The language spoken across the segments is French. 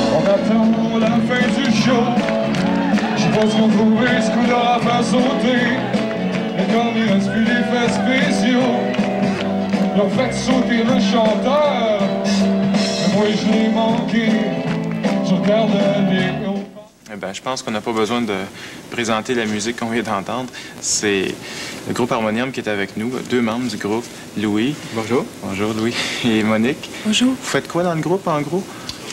On attend la fin du show. Je pense qu'on trouvait ce qu'on leur a fait sauter. Et comme il reste plus d'effets spéciaux, ils ont fait sauter le chanteur. Mais moi je l'ai manqué. Je regarde les... Eh bien, je pense qu'on n'a pas besoin de présenter la musique qu'on vient d'entendre. C'est le groupe Harmonium qui est avec nous, deux membres du groupe, Louis. Bonjour. Bonjour Louis. Et Monique. Bonjour. Vous faites quoi dans le groupe, en gros?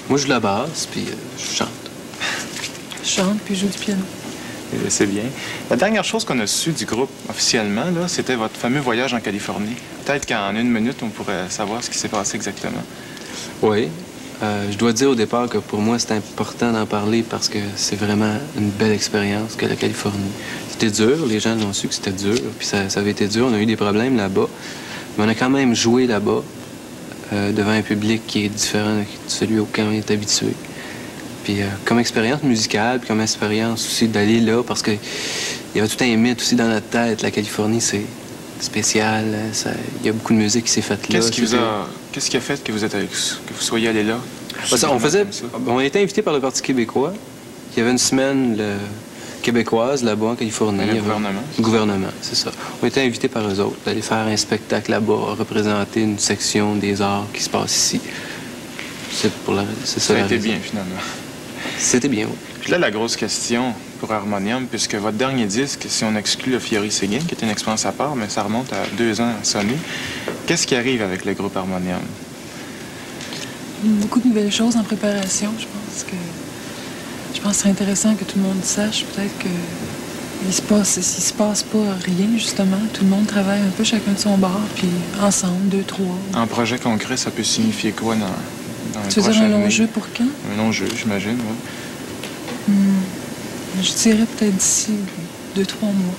Moi, je joue la basse, puis je chante. Je chante, puis je joue du piano. C'est bien. La dernière chose qu'on a su du groupe officiellement, là, c'était votre fameux voyage en Californie. Peut-être qu'en une minute, on pourrait savoir ce qui s'est passé exactement. Oui. Je dois dire au départ que pour moi, c'est important d'en parler parce que c'est vraiment une belle expérience que la Californie. C'était dur, les gens l'ont su que c'était dur, puis ça avait été dur, on a eu des problèmes là-bas. Mais on a quand même joué là-bas devant un public qui est différent de celui auquel on est habitué. Puis comme expérience musicale, puis comme expérience aussi d'aller là, parce qu'il y avait tout un mythe aussi dans notre tête. La Californie, c'est spécial, il y a beaucoup de musique qui s'est faite là. Qu'est-ce qui a fait que vous soyez allé là? On a été invité par le Parti québécois. Il y avait une semaine québécoise là-bas en Californie. Le gouvernement? Le gouvernement, c'est ça. On a été invités par eux autres d'aller faire un spectacle là-bas, représenter une section des arts qui se passe ici. C'est ça. Ça a été bien, finalement. C'était bien, oui. Puis là, la grosse question pour Harmonium, puisque votre dernier disque, si on exclut le Fiori Seguin, qui est une expérience à part, mais ça remonte à 2 ans à Sony, qu'est-ce qui arrive avec le groupe Harmonium? Beaucoup de nouvelles choses en préparation. Je pense que ce serait intéressant que tout le monde sache. Peut-être qu'il se passe pas rien, justement. Tout le monde travaille un peu chacun de son bord, puis ensemble, 2, 3. En projet concret, ça peut signifier quoi dans tu veux dire un long jeu pour quand? Un long jeu, j'imagine, oui. Je dirais peut-être d'ici 2, 3 mois.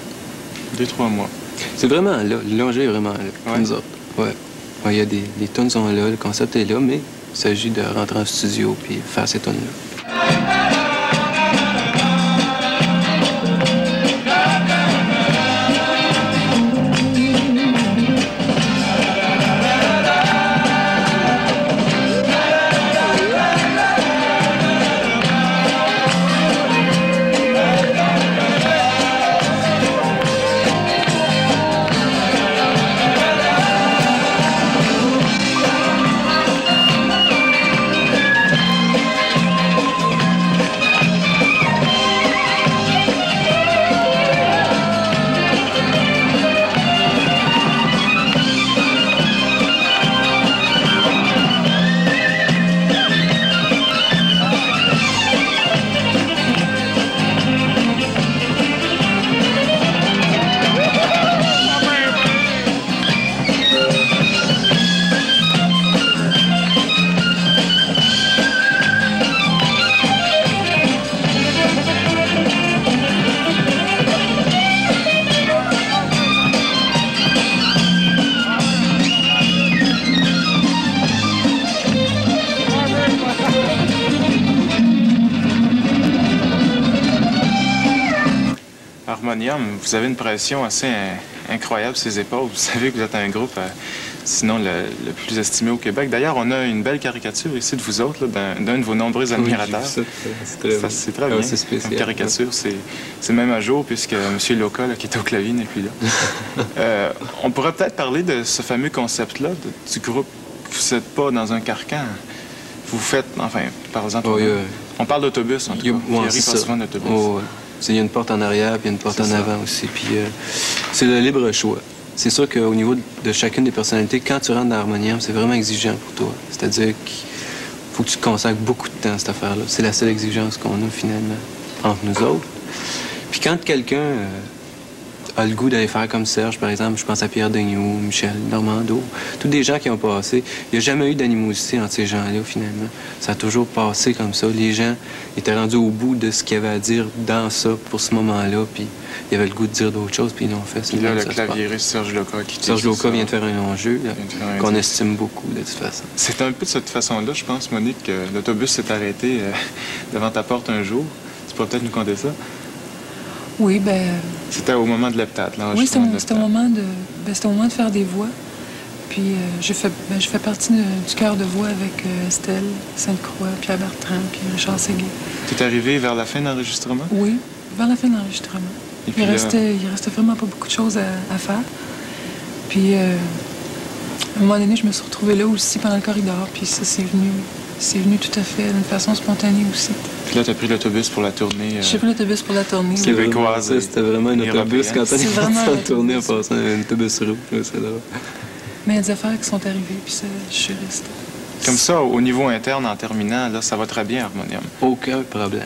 2, 3 mois. C'est vraiment là. Le long jeu est vraiment là. Ouais. Nous autres. Ouais. Il y a les tunes sont là, le concept est là, mais il s'agit de rentrer en studio puis faire ces tunes-là. Harmonium, vous avez une pression assez incroyable sur les épaules. Vous savez que vous êtes un groupe, sinon le plus estimé au Québec. D'ailleurs, on a une belle caricature ici de vous autres, d'un de vos nombreux admirateurs. Oui, c'est très bien. C'est spécial. Comme caricature, c'est même à jour, puisque M. Loca, là, qui est au clavier, n'est plus là. On pourrait peut-être parler de ce fameux concept-là, du groupe. Vous n'êtes pas dans un carcan. Vous faites, enfin, par exemple, on parle d'autobus, en tout cas. Thierry passe souvent d'autobus. Il y a une porte en arrière, puis une porte en avant aussi. Puis c'est le libre choix. C'est sûr qu'au niveau de chacune des personnalités, quand tu rentres dans Harmonium, c'est vraiment exigeant pour toi. C'est-à-dire qu'il faut que tu te consacres beaucoup de temps à cette affaire-là. C'est la seule exigence qu'on a finalement entre nous autres. Puis quand quelqu'un a le goût d'aller faire comme Serge, par exemple, je pense à Pierre Daigneault, Michel Normando, tous des gens qui ont passé. Il n'y a jamais eu d'animosité entre ces gens-là, finalement. Ça a toujours passé comme ça. Les gens étaient rendus au bout de ce qu'il y avait à dire dans ça, pour ce moment-là, puis il avait le goût de dire d'autres choses, puis ils l'ont fait. Puis là, le claviériste Serge Loca qui Serge Loca vient de faire un long jeu, qu'on estime beaucoup, de toute façon. C'est un peu de cette façon-là, je pense, Monique, que l'autobus s'est arrêté devant ta porte un jour. Tu pourrais peut-être nous conter ça? Oui, ben C'était au moment de l'heptate, là. oui, c'était au moment de faire des voix. Puis je fais partie du chœur de voix avec Estelle Sainte-Croix, Pierre Bertrand, puis Richard Séguin. Tu es arrivé vers la fin de l'enregistrement? Oui, vers la fin de l'enregistrement. Il restait vraiment pas beaucoup de choses à faire. Puis à un moment donné, je me suis retrouvée là aussi pendant le corridor. Puis ça, c'est venu tout à fait d'une façon spontanée aussi. Puis là, tu as pris l'autobus pour la tournée. J'ai pris l'autobus pour la tournée. Québécoise. C'était vraiment un autobus quand on est vraiment parti en tournée en passant un autobus rouge. C'est drôle. Mais il y a des affaires qui sont arrivées, puis ça, je suis restée. Comme ça, au niveau interne, en terminant, là, ça va très bien, Harmonium. Aucun problème.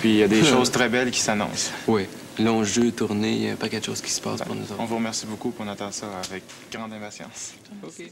Puis il y a des choses très belles qui s'annoncent. Oui. Long jeu, tournée, il y a un paquet de choses qui se passent pour nous autres. On vous remercie beaucoup, puis on attend ça avec grande impatience. OK.